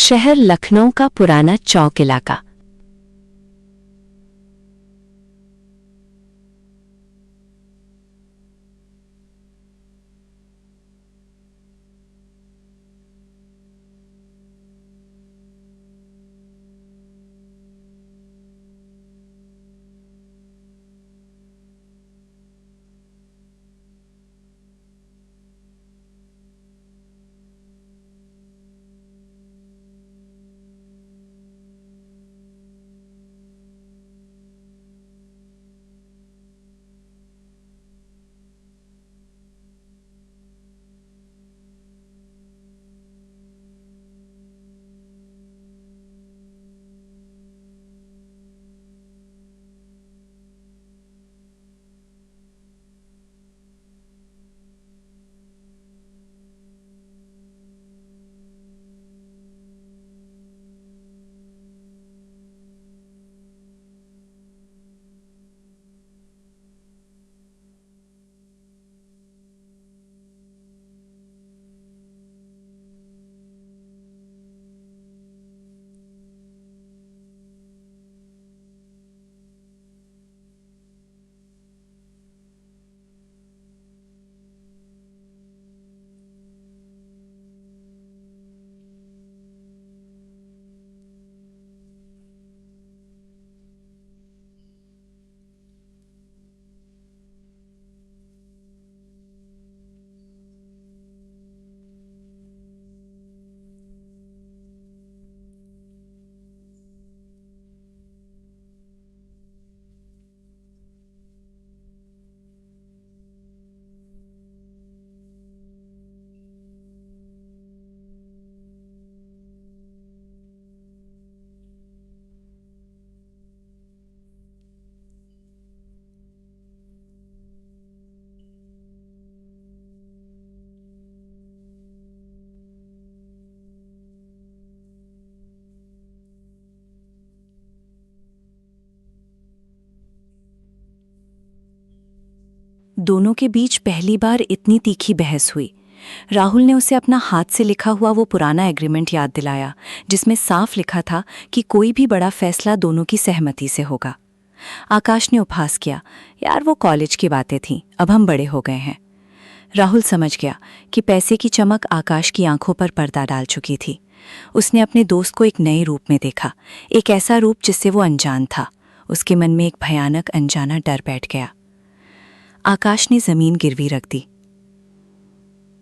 शहर लखनऊ का पुराना चौक इलाका। दोनों के बीच पहली बार इतनी तीखी बहस हुई। राहुल ने उसे अपना हाथ से लिखा हुआ वो पुराना एग्रीमेंट याद दिलाया, जिसमें साफ लिखा था कि कोई भी बड़ा फैसला दोनों की सहमति से होगा। आकाश ने उपहास किया, यार वो कॉलेज की बातें थीं, अब हम बड़े हो गए हैं। राहुल समझ गया कि पैसे की चमक आकाश की आंखों पर पर्दा डाल चुकी थी। उसने अपने दोस्त को एक नए रूप में देखा, एक ऐसा रूप जिससे वो अनजान था। उसके मन में एक भयानक अनजाना डर बैठ गया। आकाश ने जमीन गिरवी रख दी।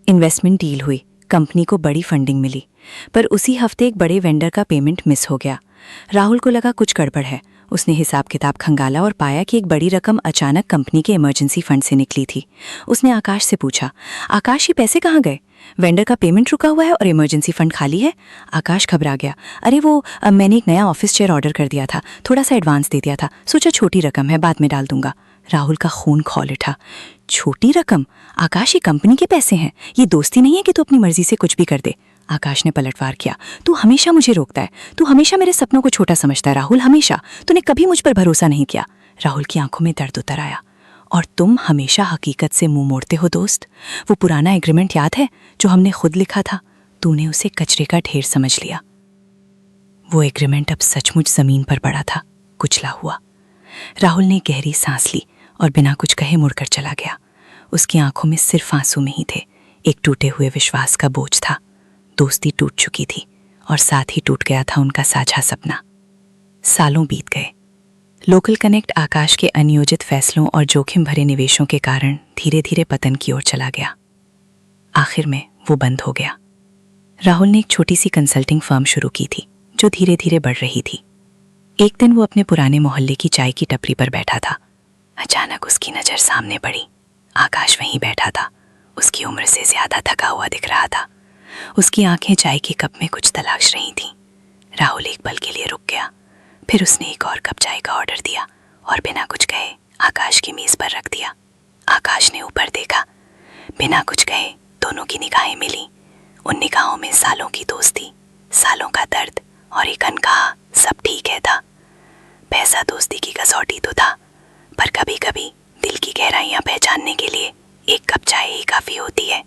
इन्वेस्टमेंट डील हुई, कंपनी को बड़ी फंडिंग मिली, पर उसी हफ्ते एक बड़े वेंडर का पेमेंट मिस हो गया। राहुल को लगा कुछ गड़बड़ है। उसने हिसाब किताब खंगाला और पाया कि एक बड़ी रकम अचानक कंपनी के इमरजेंसी फंड से निकली थी। उसने आकाश से पूछा, आकाश ये पैसे कहाँ गए? वेंडर का पेमेंट रुका हुआ है और इमरजेंसी फंड खाली है। आकाश घबरा गया, अरे वो मैंने एक नया ऑफिस चेयर ऑर्डर कर दिया था, थोड़ा सा एडवांस दे दिया था, सोचा छोटी रकम है, बाद में डाल दूंगा। राहुल का खून खौल उठा। छोटी रकम? आकाश, ये कंपनी के पैसे हैं, ये दोस्ती नहीं है कि तू अपनी मर्जी से कुछ भी कर दे। आकाश ने पलटवार किया, तू हमेशा मुझे रोकता है, तू हमेशा मेरे सपनों को छोटा समझता है राहुल, हमेशा। तूने कभी मुझ पर भरोसा नहीं किया। राहुल की आंखों में दर्द उतर आया। और तुम हमेशा हकीकत से मुंह मोड़ते हो दोस्त। वो पुराना एग्रीमेंट याद है जो हमने खुद लिखा था? तूने उसे कचरे का ढेर समझ लिया। वो एग्रीमेंट अब सचमुच जमीन पर पड़ा था, कुचला हुआ। राहुल ने गहरी सांस ली और बिना कुछ कहे मुड़कर चला गया। उसकी आंखों में सिर्फ आंसू नहीं थे, एक टूटे हुए विश्वास का बोझ था। दोस्ती टूट चुकी थी और साथ ही टूट गया था उनका साझा सपना। सालों बीत गए। लोकल कनेक्ट आकाश के अनियोजित फैसलों और जोखिम भरे निवेशों के कारण धीरे धीरे पतन की ओर चला गया। आखिर में वो बंद हो गया। राहुल ने एक छोटी सी कंसल्टिंग फर्म शुरू की थी जो धीरे धीरे बढ़ रही थी। एक दिन वो अपने पुराने मोहल्ले की चाय की टपरी पर बैठा था। अचानक उसकी नज़र सामने पड़ी। आकाश वहीं बैठा था। उसकी उम्र से ज्यादा थका हुआ दिख रहा था। उसकी आंखें चाय के कप में कुछ तलाश रही थीं। राहुल एक पल के लिए रुक गया, फिर उसने एक और कप चाय का ऑर्डर दिया और बिना कुछ कहे आकाश की मेज पर रख दिया। आकाश ने ऊपर देखा। बिना कुछ कहे दोनों की निगाहें मिली। उन निगाहों में सालों की दोस्ती, सालों का दर्द और एक अनकहा सब ठीक है था। पैसा दोस्ती की कसौटी तो था, पर कभी कभी दिल की गहराइयां पहचानने के लिए एक कप चाय ही काफी होती है।